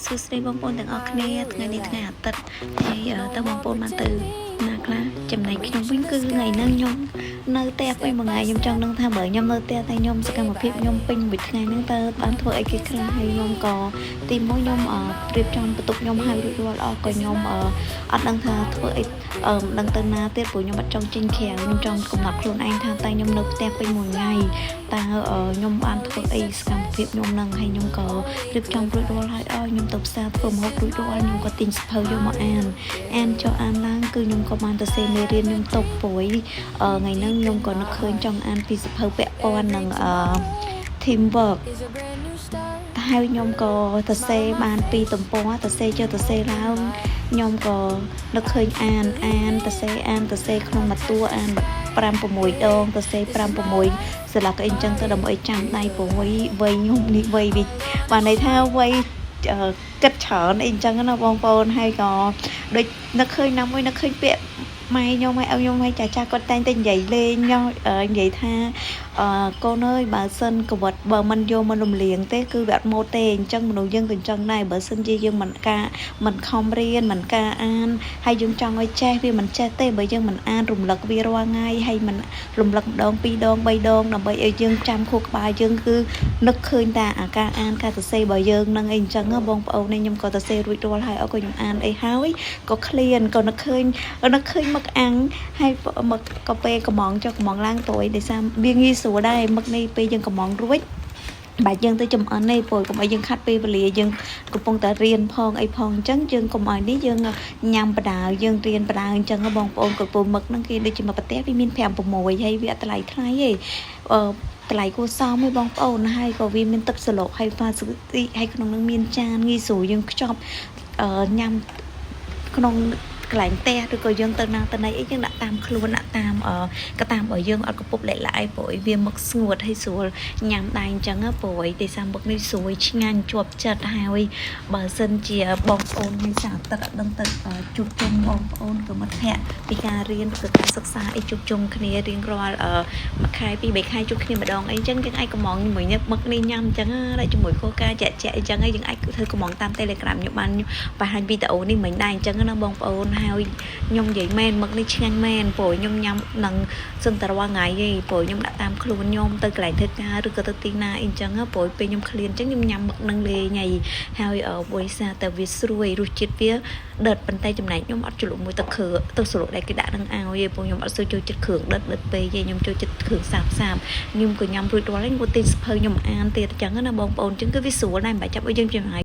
សួស្តីបងប្អូនទាំងអស់គ្នាថ្ងៃនេះថ្ងៃអាទិត្យហើយតើបងប្អូនបានទៅណាខ្លះចំណែកខ្ញុំវិញគឺថ្ងៃហ្នឹងខ្ញុំនៅផ្ទះពេញមួយថ្ងៃខ្ញុំចង់ដឹងថាបើខ្ញុំនៅផ្ទះតែខ្ញុំសកម្មភាពខ្ញុំពេញមួយថ្ងៃហ្នឹងតើបានធ្វើអីគេខ្លះហើយខ្ញុំក៏ទីមួយខ្ញុំរៀបចំបន្ទប់ខ្ញុំឲ្យរួចរាល់អស់ក៏ខ្ញុំអត់ដឹងថាធ្វើអីមិនដឹងទៅណាទៀតព្រោះខ្ញុំអត់ចង់ចេញក្រៅខ្ញុំចង់កំណត់ខ្លួនឯងថាតែខ្ញុំនៅផ្ទះពេញមួយថ្ងៃតើខ្ញុំបានធ្វើអីសកម្មភាពខ្ញុំហ្នឹងហើយខ្ញុំក៏រៀបចំរួចរាល់ហើយខ្ញុំទៅផ្សារធ្វើម្ហូបរួចរាល់ខ្ញុំក៏ទិញសៀវភៅយកមកអានចុះអានឡើងគឺខ្ញុំក៏បានទៅសេមេរៀនខ្ញុំតបព្រួយថ្ងៃហ្នឹងខ្ញុំក៏នឹកឃើញចង់អានពីសៀវភៅពាក់ព័ន្ធនឹង teamwork ហើយខ្ញុំក៏ទៅសេបានពីទំព័រទៅសេចុះទៅសេឡើងខ្ញុំក៏នឹកឃើញអានទៅសេក្នុងមួយតួអាន5-6 ដងទៅសេ5-6ស្លាកអីចឹងទៅដើម្បីចាំដៃព្រោះវ័យខ្ញុំនេះវ័យវិញបានន័យថាវ័យគិតច្រើនអីចឹងណាបងប្អូនហើយក៏ដូចនឹកឃើញណាមួយនឹកឃើញពាក្យម៉ែខ្ញុំឲ្យខ្ញុំឲ្យចាគាត់តែងតែនិយាយលេងខ្ញុំនិយាយថាកូនអើយបើសិនក្បត់បើមិនយកមករំលៀងទេគឺវាអត់ម៉ូតទេអញ្ចឹងមនុស្សយើងក៏អញ្ចឹងដែរបើសិនជាយើងមិនខំរៀនមិនការអានហើយយើងចង់ឲ្យចេះវាមិនចេះទេបើយើងមិនអានរំលឹកវារាល់ថ្ងៃហើយមិនរំលឹកម្ដង2 ដង 3 ដងដើម្បីឲ្យយើងចាំខួរក្បាលយើងគឺនឹកឃើញតែអាការអានការសរសេរបើយើងនឹងអីអញ្ចឹងបងប្អូនខ្ញុំក៏សរសេររួចរាល់ហើយក៏ខ្ញុំអានអីហើយក៏ឃ្លានក៏នឹកឃើញមកអាំងហើយមកក៏ពេលកំងចុះកំងឡើងត្រួយដោយសារវាងាយស្រួលដែរមកនេះពេលយើងកំងរួចបើយើងទៅចំអិននេះព្រោះកុំឲ្យយើងខាត់ពេលវេលាយើងកំពុងតែរៀនផងអីផងអញ្ចឹងយើងកុំឲ្យនេះយើងញ៉ាំបដាយើងរៀនបដាអញ្ចឹងបងប្អូនក៏ពូមឹកហ្នឹងគេដូចជាមកប្រទេសវាមាន5-6ហើយវាអត់ថ្លៃទេថ្លៃគួរសមឯងបងប្អូនហើយក៏វាមានទឹកស្លុកហើយ facility ហើយក្នុងនឹងមានចានងាយស្រួលយើងខ្ចប់ញ៉ាំក្នុងកន្លែងផ្ទះឬក៏យើងទៅណាទៅណីអីយើងដាក់តាមខ្លួនដាក់តាមក៏តាមបើយើងអត់កពុបលែកឡាយព្រោះវាមកស្ងួតហើយស្រួលញ៉ាំដែរអញ្ចឹងព្រោះទេសាមកនេះស្រួយឆ្ងាញ់ជាប់ចិត្តហើយបើសិនជាបងប្អូនមានសារទឹកអត់ដឹងទៅជួបជុំបងប្អូនក៏មិត្តភ័ក្តិពីការរៀនឬការសិក្សាអីជួបជុំគ្នារៀងរាល់មួយខែ2-3ខែជួបគ្នាម្ដងអីអញ្ចឹងយើងអាចកំងជាមួយញឹកមកនេះញ៉ាំអញ្ចឹងដែរជាមួយខោការចាក់អញ្ចឹងហើយយើងអាចធ្វើកំងតាម Telegram ខ្ញុំបានបង្ហាញវីដេអូនេះមិញដែរអញ្ចឹងណាបងប្អូនហើយខ្ញុំនិយាយមែនមកនេះឆ្ងាញ់មែនព្រោះខ្ញុំញ៉ាំនឹងសឹងតែរាល់ថ្ងៃឯងព្រោះខ្ញុំដាក់តាមខ្លួនខ្ញុំទៅកន្លែងធ្វើការឬក៏ទៅទីណាអីចឹងព្រោះពេលខ្ញុំឃ្លានចឹងខ្ញុំញ៉ាំមកនឹងលេងហើយបរិសាតែវាស្រួយរសជាតិវាដិតប៉ុន្តែចំណែកខ្ញុំអត់ជ្រលក់មួយទឹកស្រួលដែលគេដាក់នឹងឲ្យឯងព្រោះខ្ញុំអត់សូវចូលចិត្តគ្រឿងដិតពេកទេខ្ញុំចូលចិត្តគ្រឿងសាបខ្ញុំក៏ញ៉ាំរួចរាល់ហើយខ្ញុំទិញសៀវភៅខ្ញុំអានទៀតចឹងណាបងប្អូនចឹងគឺវាស្រួលដែរមិនបាច់ចាប់ឲ្យយើងចំណាយ